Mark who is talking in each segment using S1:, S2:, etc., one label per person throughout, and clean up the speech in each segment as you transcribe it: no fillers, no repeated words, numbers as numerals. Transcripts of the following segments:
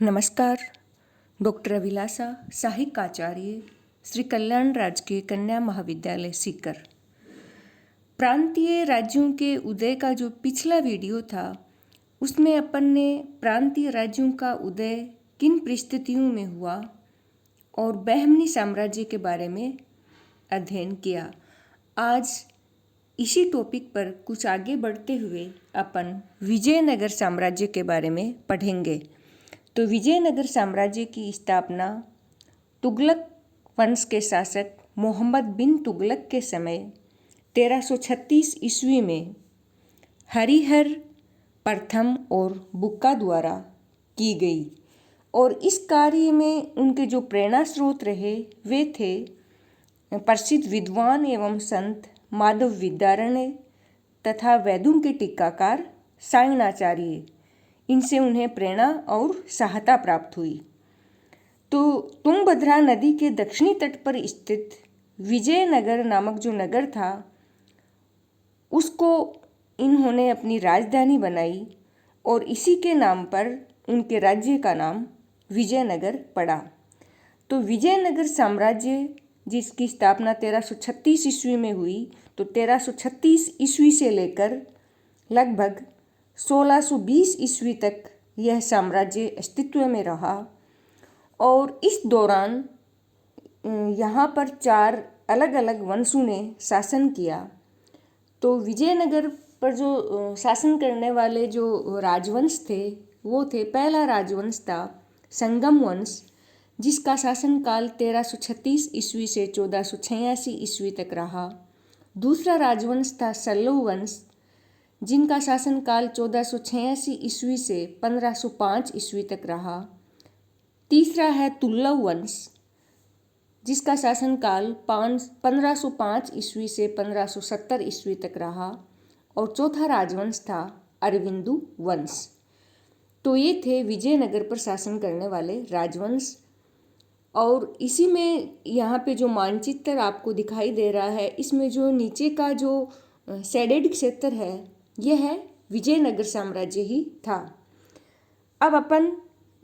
S1: नमस्कार। डॉक्टर अभिलाषा साहिक आचार्य, श्री कल्याण राजकीय कन्या महाविद्यालय सीकर। प्रांतीय राज्यों के उदय का जो पिछला वीडियो था उसमें अपन ने प्रांतीय राज्यों का उदय किन परिस्थितियों में हुआ और बहमनी साम्राज्य के बारे में अध्ययन किया। आज इसी टॉपिक पर कुछ आगे बढ़ते हुए अपन विजयनगर साम्राज्य के बारे में पढ़ेंगे। तो विजयनगर साम्राज्य की स्थापना तुगलक वंश के शासक मोहम्मद बिन तुगलक के समय 1336 ईस्वी में हरिहर प्रथम और बुक्का द्वारा की गई और इस कार्य में उनके जो प्रेरणा स्रोत रहे वे थे प्रसिद्ध विद्वान एवं संत माधव विद्यारण्य तथा वेदों के टीकाकार सायणाचार्य। इनसे उन्हें प्रेरणा और सहायता प्राप्त हुई। तो तुंगभद्रा नदी के दक्षिणी तट पर स्थित विजयनगर नामक जो नगर था उसको इन्होंने अपनी राजधानी बनाई और इसी के नाम पर उनके राज्य का नाम विजयनगर पड़ा। तो विजयनगर साम्राज्य जिसकी स्थापना 1336 ईस्वी में हुई, तो 1336 ईस्वी से लेकर लगभग 1620 ईस्वी तक यह साम्राज्य अस्तित्व में रहा और इस दौरान यहाँ पर 4 अलग अलग वंशों ने शासन किया। तो विजयनगर पर जो शासन करने वाले जो राजवंश थे वो थे, पहला राजवंश था संगम वंश जिसका शासनकाल 1336 ईस्वी से 1486 ईस्वी तक रहा। दूसरा राजवंश था सल्लव वंश जिनका शासनकाल 1486 ईस्वी से 1505 ईस्वी तक रहा। तीसरा है तुल्लव वंश जिसका शासनकाल 1505 ईस्वी से 1570 ईस्वी तक रहा और चौथा राजवंश था अरविंदु वंश। तो ये थे विजयनगर पर शासन करने वाले राजवंश। और इसी में यहाँ पे जो मानचित्र आपको दिखाई दे रहा है इसमें जो नीचे का जो शेडेड क्षेत्र है यह है विजयनगर साम्राज्य ही था। अब अपन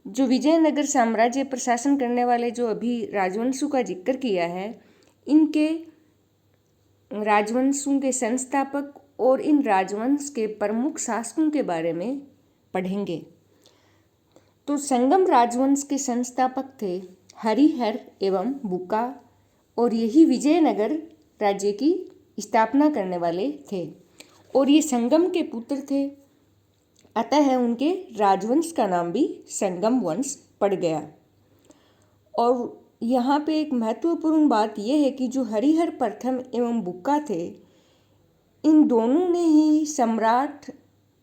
S1: जो विजयनगर साम्राज्य पर शासन करने वाले जो अभी राजवंशों का जिक्र किया है इनके राजवंशों के संस्थापक और इन राजवंश के प्रमुख शासकों के बारे में पढ़ेंगे। तो संगम राजवंश के संस्थापक थे हरिहर एवं बुक्का और यही विजयनगर राज्य की स्थापना करने वाले थे और ये संगम के पुत्र थे, अतः उनके राजवंश का नाम भी संगम वंश पड़ गया। और यहाँ पे एक महत्वपूर्ण बात यह है कि जो हरिहर प्रथम एवं बुक्का थे इन दोनों ने ही सम्राट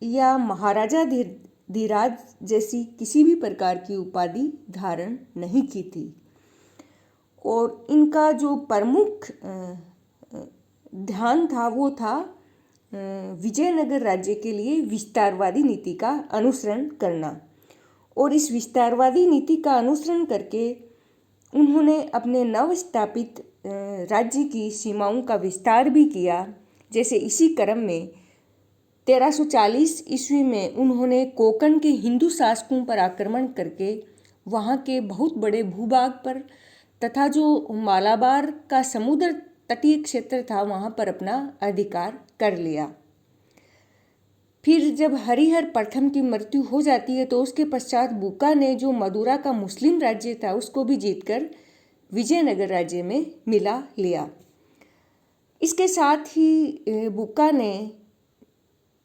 S1: या महाराजा धीराज जैसी किसी भी प्रकार की उपाधि धारण नहीं की थी और इनका जो प्रमुख ध्यान था वो था विजयनगर राज्य के लिए विस्तारवादी नीति का अनुसरण करना और इस विस्तारवादी नीति का अनुसरण करके उन्होंने अपने नव स्थापित राज्य की सीमाओं का विस्तार भी किया। जैसे इसी क्रम में 1340 ईस्वी में उन्होंने कोंकण के हिंदू शासकों पर आक्रमण करके वहाँ के बहुत बड़े भूभाग पर तथा जो मालाबार का समुद्र तटीय क्षेत्र था वहाँ पर अपना अधिकार कर लिया। फिर जब हरिहर प्रथम की मृत्यु हो जाती है तो उसके पश्चात बुक्का ने जो मदुरा का मुस्लिम राज्य था उसको भी जीतकर विजयनगर राज्य में मिला लिया। इसके साथ ही बुक्का ने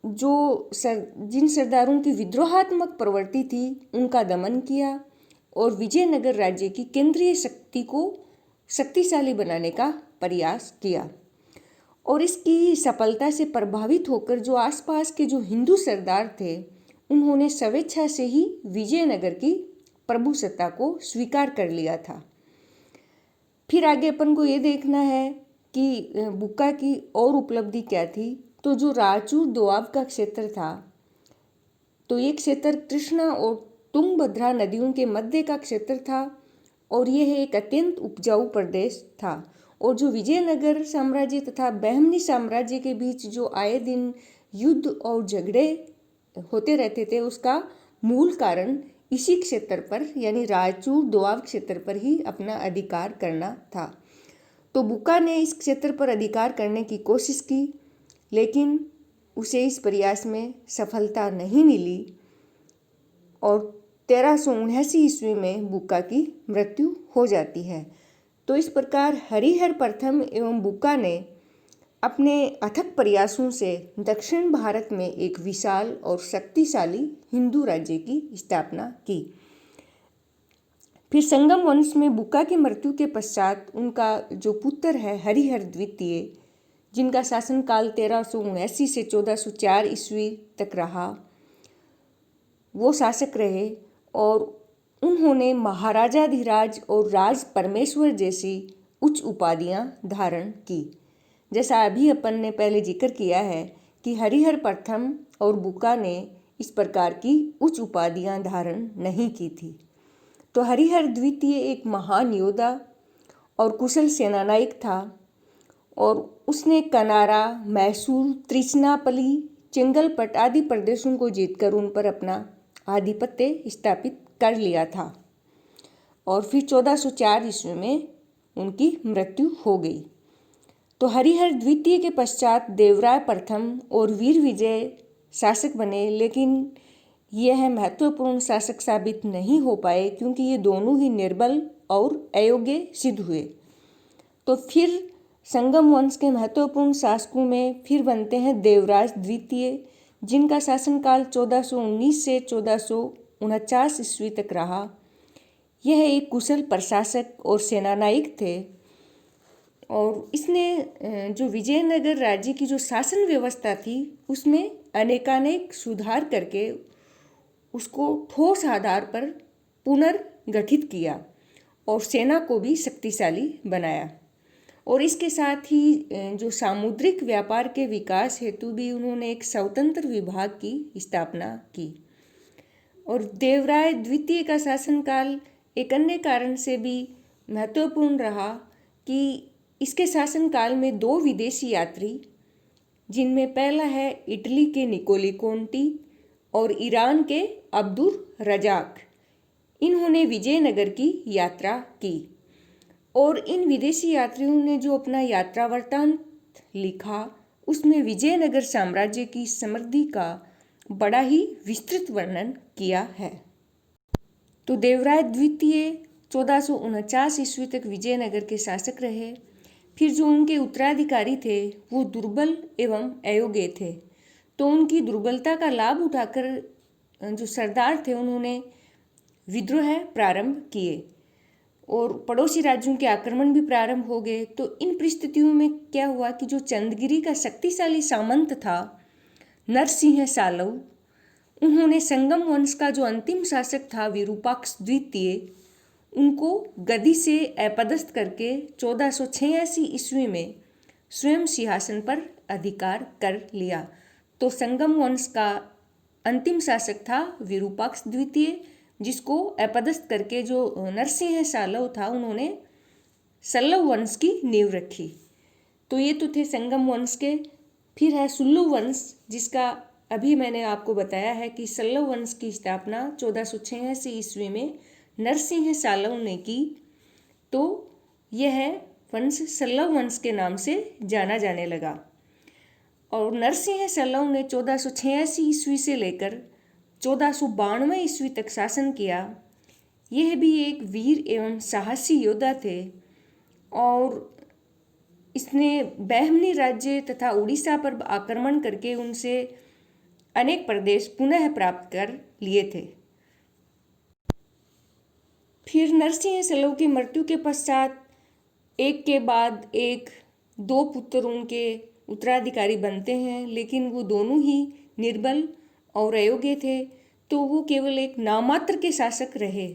S1: जिन सरदारों की विद्रोहात्मक प्रवृत्ति थी उनका दमन किया और विजयनगर राज्य की केंद्रीय शक्ति को शक्तिशाली बनाने का प्रयास किया और इसकी सफलता से प्रभावित होकर जो आसपास के जो हिंदू सरदार थे उन्होंने स्वेच्छा से ही विजयनगर की प्रभुसत्ता को स्वीकार कर लिया था। फिर आगे अपन को ये देखना है कि बुक्का की और उपलब्धि क्या थी। तो जो राजूर दोआब का क्षेत्र था तो ये क्षेत्र कृष्णा और तुंगभद्रा नदियों के मध्य का क्षेत्र था और यह एक अत्यंत उपजाऊ प्रदेश था और जो विजयनगर साम्राज्य तथा बहमनी साम्राज्य के बीच जो आए दिन युद्ध और झगड़े होते रहते थे उसका मूल कारण इसी क्षेत्र पर यानी रायचूर दोआब क्षेत्र पर ही अपना अधिकार करना था। तो बुक्का ने इस क्षेत्र पर अधिकार करने की कोशिश की, लेकिन उसे इस प्रयास में सफलता नहीं मिली और 1379 ईस्वी में बुक्का की मृत्यु हो जाती है। तो इस प्रकार हरिहर प्रथम एवं बुक्का ने अपने अथक प्रयासों से दक्षिण भारत में एक विशाल और शक्तिशाली हिंदू राज्य की स्थापना की। फिर संगम वंश में बुक्का की मृत्यु के पश्चात उनका जो पुत्र है हरिहर द्वितीय, जिनका शासनकाल 1379 से 1404 ईस्वी तक रहा, वो शासक रहे और उन्होंने महाराजाधिराज और राज परमेश्वर जैसी उच्च उपाधियां धारण की। जैसा अभी अपन ने पहले जिक्र किया है कि हरिहर प्रथम और बुक्का ने इस प्रकार की उच्च उपाधियां धारण नहीं की थी। तो हरिहर द्वितीय एक महान योद्धा और कुशल सेनानायक था और उसने कनारा, मैसूर, त्रिचनापली, चेंगलपट आदि प्रदेशों को जीतकर उन पर अपना आधिपत्य स्थापित कर लिया था और फिर 1404 ईस्वी में उनकी मृत्यु हो गई। तो हरिहर द्वितीय के पश्चात देवराय प्रथम और वीर विजय शासक बने, लेकिन यह महत्वपूर्ण शासक साबित नहीं हो पाए क्योंकि ये दोनों ही निर्बल और अयोग्य सिद्ध हुए। तो फिर संगम वंश के महत्वपूर्ण शासकों में फिर बनते हैं देवराज द्वितीय, जिनका शासनकाल 1419 से 1449 ईस्वी तक रहा। यह एक कुशल प्रशासक और सेनानायक थे और इसने जो विजयनगर राज्य की जो शासन व्यवस्था थी उसमें अनेकानेक सुधार करके उसको ठोस आधार पर पुनर्गठित किया और सेना को भी शक्तिशाली बनाया। और इसके साथ ही जो सामुद्रिक व्यापार के विकास हेतु भी उन्होंने एक स्वतंत्र विभाग की स्थापना की। और देवराय द्वितीय का शासनकाल एक अन्य कारण से भी महत्वपूर्ण रहा कि इसके शासनकाल में 2 विदेशी यात्री, जिनमें पहला है इटली के निकोली कोंटी और ईरान के अब्दुल रजाक, इन्होंने विजयनगर की यात्रा की और इन विदेशी यात्रियों ने जो अपना यात्रा वृत्तांत लिखा उसमें विजयनगर साम्राज्य की समृद्धि का बड़ा ही विस्तृत वर्णन किया है। तो देवराय द्वितीय 1449 ईस्वी तक विजयनगर के शासक रहे। फिर जो उनके उत्तराधिकारी थे वो दुर्बल एवं अयोग्य थे, तो उनकी दुर्बलता का लाभ उठाकर जो सरदार थे उन्होंने विद्रोह प्रारंभ किए और पड़ोसी राज्यों के आक्रमण भी प्रारंभ हो गए। तो इन परिस्थितियों में क्या हुआ कि जो चंदगिरी का शक्तिशाली सामंत था नरसिंह सालव, उन्होंने संगम वंश का जो अंतिम शासक था विरूपाक्ष द्वितीय, उनको गद्दी से अपदस्थ करके 1486 ईस्वी में स्वयं सिंहासन पर अधिकार कर लिया। तो संगम वंश का अंतिम शासक था विरूपाक्ष द्वितीय, जिसको अपदस्थ करके जो नरसिंह सालव था उन्होंने सल्लव वंश की नींव रखी। तो ये तो थे संगम वंश के। फिर है सुल्लू वंश, जिसका अभी मैंने आपको बताया है कि सल्लव वंश की स्थापना 1486 ईस्वी में नरसिंह सालव ने की। तो यह वंश सल्लव वंश के नाम से जाना जाने लगा और नरसिंह सालव ने 1486 ईस्वी से लेकर 1492 ईस्वी तक शासन किया। यह भी एक वीर एवं साहसी योद्धा थे और इसने बहमनी राज्य तथा उड़ीसा पर आक्रमण करके उनसे अनेक प्रदेश पुनः प्राप्त कर लिए थे। फिर नरसिंह सालव की मृत्यु के पश्चात एक के बाद एक 2 पुत्र उनके उत्तराधिकारी बनते हैं, लेकिन वो दोनों ही निर्बल और अयोग्य थे। तो वो केवल एक नामात्र के शासक रहे,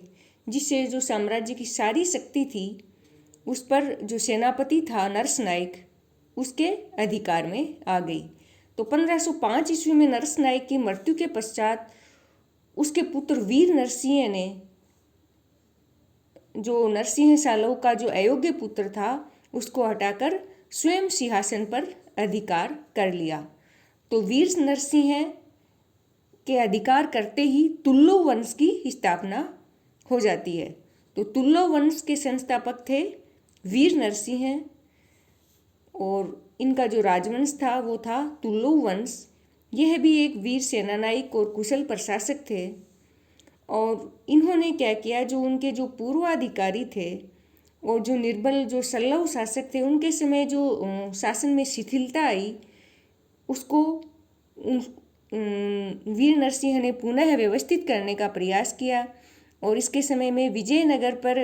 S1: जिससे जो साम्राज्य की सारी शक्ति थी उस पर जो सेनापति था नरस नायक, उसके अधिकार में आ गई। तो 1505 ईस्वी में नरस नायक की मृत्यु के पश्चात उसके पुत्र वीर नरसिंह ने जो नरसिंह सालव का जो अयोग्य पुत्र था उसको हटाकर स्वयं सिंहासन पर अधिकार कर लिया। तो वीर नरसिंह के अधिकार करते ही तुल्लो वंश की स्थापना हो जाती है। तो तुल्लो वंश के संस्थापक थे वीर नरसिंह और इनका जो राजवंश था वो था तुल्लो वंश। यह भी एक वीर सेनानायक और कुशल प्रशासक थे और इन्होंने क्या किया, जो उनके जो पूर्वाधिकारी थे और जो निर्बल जो सल्लव शासक थे उनके समय जो शासन में शिथिलता आई उसको वीर नरसिंह ने पुनः व्यवस्थित करने का प्रयास किया और इसके समय में विजयनगर पर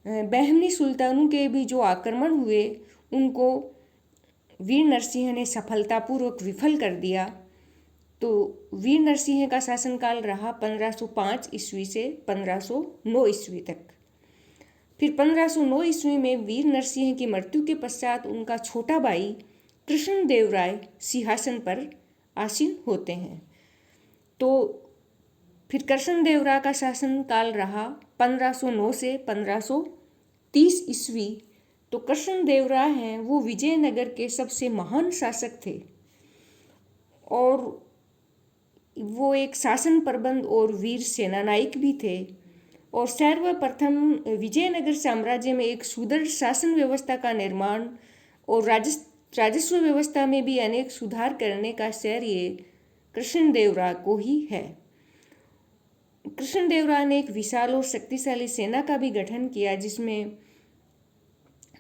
S1: बहमनी सुल्तानों के भी जो आक्रमण हुए उनको वीर नरसिंह ने सफलतापूर्वक विफल कर दिया। तो वीर नरसिंह का शासनकाल रहा 1505 ईस्वी से 1509 ईस्वी तक। फिर 1509 ईस्वी में वीर नरसिंह की मृत्यु के पश्चात उनका छोटा भाई कृष्णदेवराय सिंहासन पर आसीन होते हैं। तो फिर कृष्णदेवराय का शासनकाल रहा 1509 से 1530 ईस्वी। तो कृष्णदेवराय हैं वो विजयनगर के सबसे महान शासक थे और वो एक शासन प्रबंध और वीर सेनानायक भी थे और सर्वप्रथम विजयनगर साम्राज्य में एक सुदृढ़ शासन व्यवस्था का निर्माण और राजस्व व्यवस्था में भी अनेक सुधार करने का श्रेय कृष्णदेवराय को ही है। कृष्णदेवराय ने एक विशाल और शक्तिशाली सेना का भी गठन किया जिसमें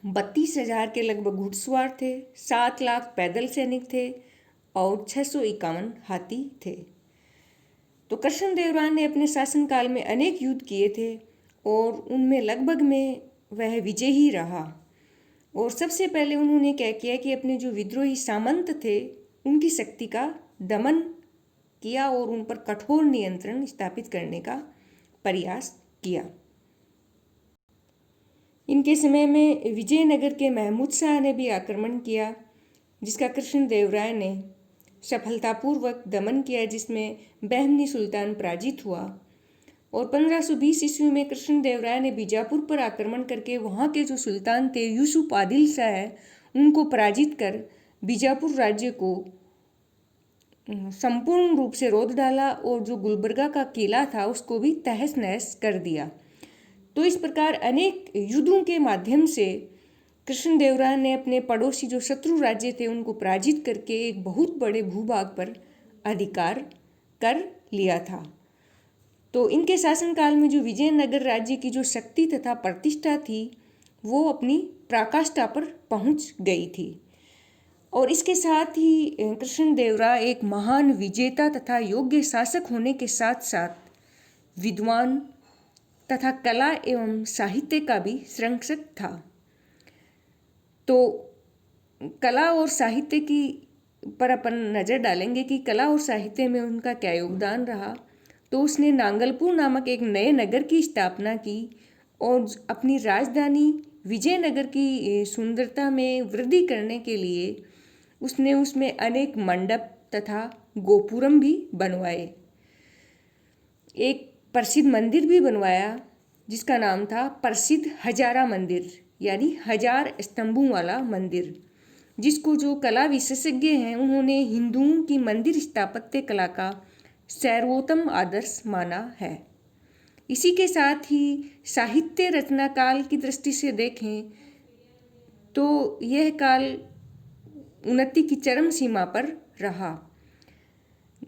S1: 32,000 के लगभग घुड़सवार थे, 7 लाख पैदल सैनिक थे और 651 हाथी थे। तो कृष्णदेवराय ने अपने शासनकाल में अनेक युद्ध किए थे और उनमें लगभग में वह विजयी ही रहा। और सबसे पहले उन्होंने क्या किया कि अपने जो विद्रोही सामंत थे उनकी शक्ति का दमन किया और उन पर कठोर नियंत्रण स्थापित करने का प्रयास किया। इनके समय में विजयनगर के महमूद शाह ने भी आक्रमण किया जिसका कृष्णदेवराय ने सफलतापूर्वक दमन किया, जिसमें बहमनी सुल्तान पराजित हुआ। और 1520 ईस्वी में कृष्णदेवराय ने बीजापुर पर आक्रमण करके वहाँ के जो सुल्तान थे यूसुफ आदिल शाह उनको पराजित कर बीजापुर राज्य को संपूर्ण रूप से रोध डाला और जो गुलबर्गा का किला था उसको भी तहस नहस कर दिया। तो इस प्रकार अनेक युद्धों के माध्यम से कृष्णदेवराय ने अपने पड़ोसी जो शत्रु राज्य थे उनको पराजित करके एक बहुत बड़े भूभाग पर अधिकार कर लिया था। तो इनके शासनकाल में जो विजयनगर राज्य की जो शक्ति तथा प्रतिष्ठा थी वो अपनी पराकाष्ठा पर पहुंच गई थी। और इसके साथ ही कृष्णदेवराय एक महान विजेता तथा योग्य शासक होने के साथ साथ विद्वान तथा कला एवं साहित्य का भी संरक्षक था। तो कला और साहित्य की पर अपन नज़र डालेंगे कि कला और साहित्य में उनका क्या योगदान रहा। तो उसने नांगलपुर नामक एक नए नगर की स्थापना की और अपनी राजधानी विजयनगर की सुंदरता में वृद्धि करने के लिए उसने उसमें अनेक मंडप तथा गोपुरम भी बनवाए। एक प्रसिद्ध मंदिर भी बनवाया जिसका नाम था प्रसिद्ध हजारा मंदिर, यानी 1000 स्तंभों वाला मंदिर, जिसको जो कला विशेषज्ञ हैं उन्होंने हिंदुओं की मंदिर स्थापत्य कला का सर्वोत्तम आदर्श माना है। इसी के साथ ही साहित्य रचना काल की दृष्टि से देखें तो यह काल उन्नति की चरम सीमा पर रहा।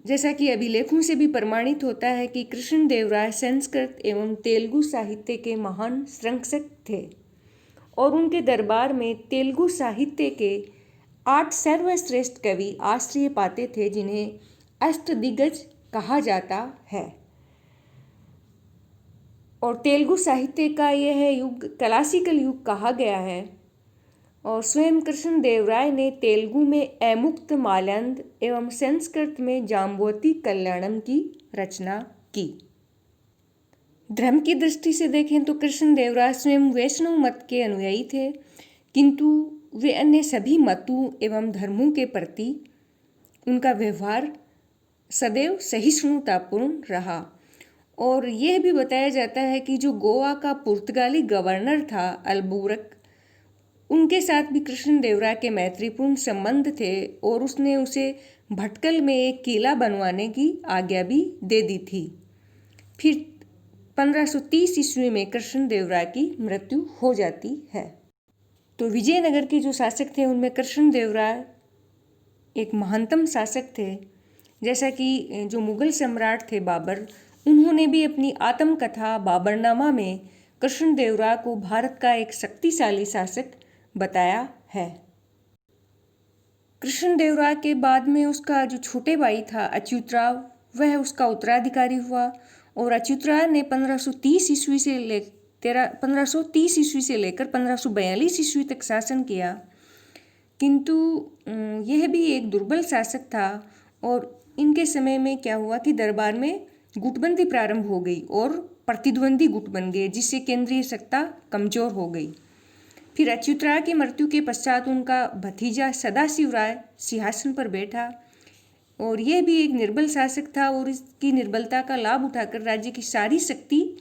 S1: जैसा कि अभिलेखों से भी प्रमाणित होता है कि कृष्णदेवराय संस्कृत एवं तेलुगु साहित्य के महान संरक्षक थे और उनके दरबार में तेलुगु साहित्य के 8 सर्वश्रेष्ठ कवि आश्रय पाते थे जिन्हें अष्टदिग्गज कहा जाता है। और तेलुगु साहित्य का यह युग क्लासिकल युग कहा गया है। और स्वयं कृष्णदेवराय ने तेलुगु में ऐमुक्त माल्यान्द एवं संस्कृत में जाम्बवती कल्याणम की रचना की। धर्म की दृष्टि से देखें तो कृष्णदेवराय स्वयं वैष्णव मत के अनुयायी थे, किंतु वे अन्य सभी मतों एवं धर्मों के प्रति उनका व्यवहार सदैव सहिष्णुतापूर्ण रहा। और यह भी बताया जाता है कि जो गोवा का पुर्तगाली गवर्नर था अल्बुकर्क, उनके साथ भी कृष्णदेवराय के मैत्रीपूर्ण संबंध थे और उसने उसे भटकल में एक किला बनवाने की आज्ञा भी दे दी थी। फिर 1530 ईस्वी में कृष्णदेवराय की मृत्यु हो जाती है। तो विजयनगर के जो शासक थे उनमें कृष्णदेवराय एक महानतम शासक थे। जैसा कि जो मुगल सम्राट थे बाबर, उन्होंने भी अपनी आत्मकथा बाबरनामा में कृष्णदेवराय को भारत का एक शक्तिशाली शासक बताया है। कृष्णदेवराय के बाद में उसका जो छोटे भाई था अच्युतराव, वह उसका उत्तराधिकारी हुआ और अच्युतराय ने 1530 ईस्वी से लेकर 1542 ईस्वी तक शासन किया। किंतु यह भी एक दुर्बल शासक था और इनके समय में क्या हुआ कि दरबार में गुटबंदी प्रारंभ हो गई और प्रतिद्वंदी गुट बन गए, जिससे केंद्रीय सत्ता कमजोर हो गई। फिर अच्युतराय की मृत्यु के पश्चात उनका भतीजा सदाशिव राय सिंहासन पर बैठा और यह भी एक निर्बल शासक था और इसकी निर्बलता का लाभ उठाकर राज्य की सारी शक्ति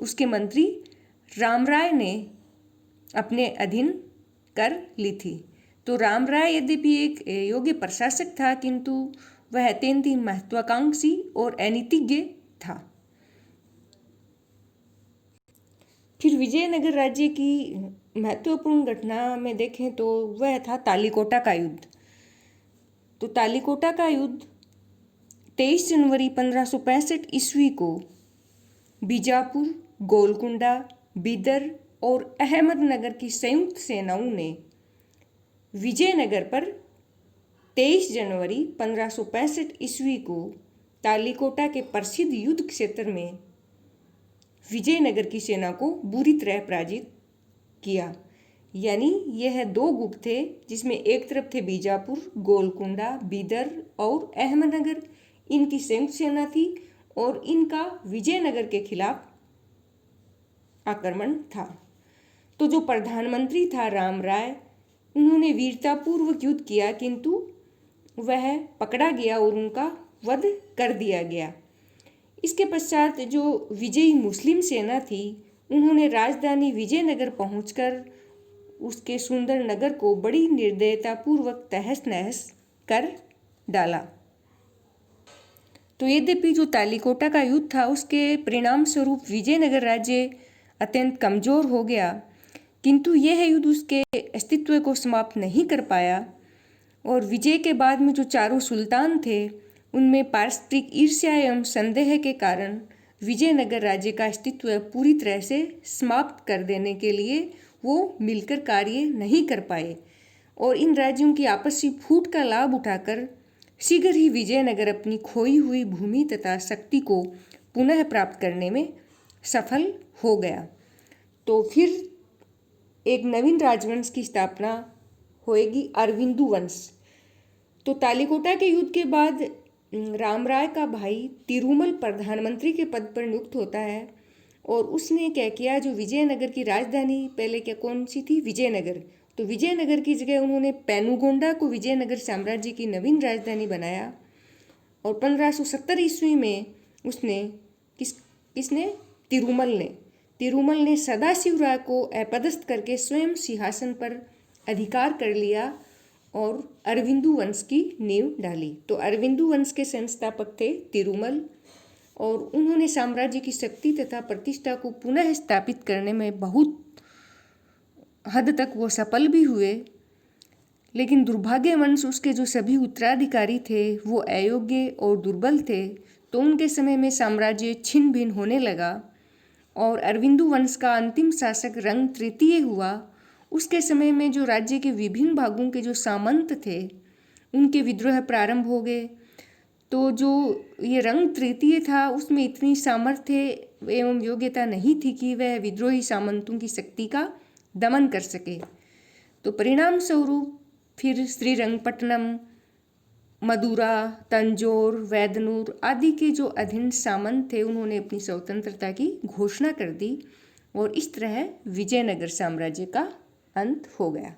S1: उसके मंत्री रामराय ने अपने अधीन कर ली थी। तो रामराय यद्यपि एक योग्य प्रशासक था, किंतु वह अत्यंत ही महत्वाकांक्षी और अनीतिज्ञ था। फिर विजयनगर राज्य की महत्वपूर्ण घटना में देखें तो वह था तालीकोटा का युद्ध। तो तालीकोटा का युद्ध 23 जनवरी 1565 ईस्वी को बीजापुर, गोलकुंडा, बीदर और अहमदनगर की संयुक्त सेनाओं ने विजयनगर पर 23 जनवरी 1565 ईस्वी को तालीकोटा के प्रसिद्ध युद्ध क्षेत्र में विजयनगर की सेना को बुरी तरह पराजित किया। यानी यह दो गुट थे, जिसमें एक तरफ थे बीजापुर, गोलकुंडा, बीदर और अहमदनगर, इनकी संयुक्त सेना थी और इनका विजयनगर के खिलाफ आक्रमण था। तो जो प्रधानमंत्री था रामराय, उन्होंने वीरतापूर्वक युद्ध किया, किंतु वह पकड़ा गया और उनका वध कर दिया गया। इसके पश्चात जो विजयी मुस्लिम सेना थी, उन्होंने राजधानी विजयनगर पहुंचकर उसके सुंदर नगर को बड़ी निर्दयतापूर्वक तहस नहस कर डाला। तो यद्यपि जो तालीकोटा का युद्ध था, उसके परिणाम स्वरूप विजयनगर राज्य अत्यंत कमजोर हो गया, किंतु यह युद्ध उसके अस्तित्व को समाप्त नहीं कर पाया और विजय के बाद में जो चारों सुल्तान थे, उनमें पारस्परिक ईर्ष्या एवं संदेह के कारण विजयनगर राज्य का अस्तित्व पूरी तरह से समाप्त कर देने के लिए वो मिलकर कार्य नहीं कर पाए और इन राज्यों की आपसी फूट का लाभ उठाकर शीघ्र ही विजयनगर अपनी खोई हुई भूमि तथा शक्ति को पुनः प्राप्त करने में सफल हो गया। तो फिर एक नवीन राजवंश की स्थापना होएगी, अरविंदु वंश। तो तालीकोटा के युद्ध के बाद रामराय का भाई तिरुमल प्रधानमंत्री के पद पर नियुक्त होता है और उसने क्या किया, जो विजयनगर की राजधानी पहले क्या कौन सी थी, विजयनगर, तो विजयनगर की जगह उन्होंने पेनुगोंडा को विजयनगर साम्राज्य की नवीन राजधानी बनाया और 1570 ईस्वी में उसने किसने तिरुमल ने सदाशिव राय को अपदस्थ करके स्वयं सिंहासन पर अधिकार कर लिया और अरविंदु वंश की नींव डाली। तो अरविंदु वंश के संस्थापक थे तिरुमल और उन्होंने साम्राज्य की शक्ति तथा प्रतिष्ठा को पुनः स्थापित करने में बहुत हद तक वो सफल भी हुए। लेकिन दुर्भाग्यवंश उसके जो सभी उत्तराधिकारी थे वो अयोग्य और दुर्बल थे, तो उनके समय में साम्राज्य छिन्न भिन्न होने लगा और अरविंदु वंश का अंतिम शासक रंग तृतीय हुआ। उसके समय में जो राज्य के विभिन्न भागों के जो सामंत थे, उनके विद्रोह प्रारंभ हो गए। तो जो ये रंग तृतीय था, उसमें इतनी सामर्थ्य एवं योग्यता नहीं थी कि वह विद्रोही सामंतों की शक्ति का दमन कर सके। तो परिणाम स्वरूप फिर श्रीरंगपट्टनम, मदुरा, तंजौर, वैदनूर आदि के जो अधीन सामंत थे, उन्होंने अपनी स्वतंत्रता की घोषणा कर दी और इस तरह विजयनगर साम्राज्य का अंत हो गया।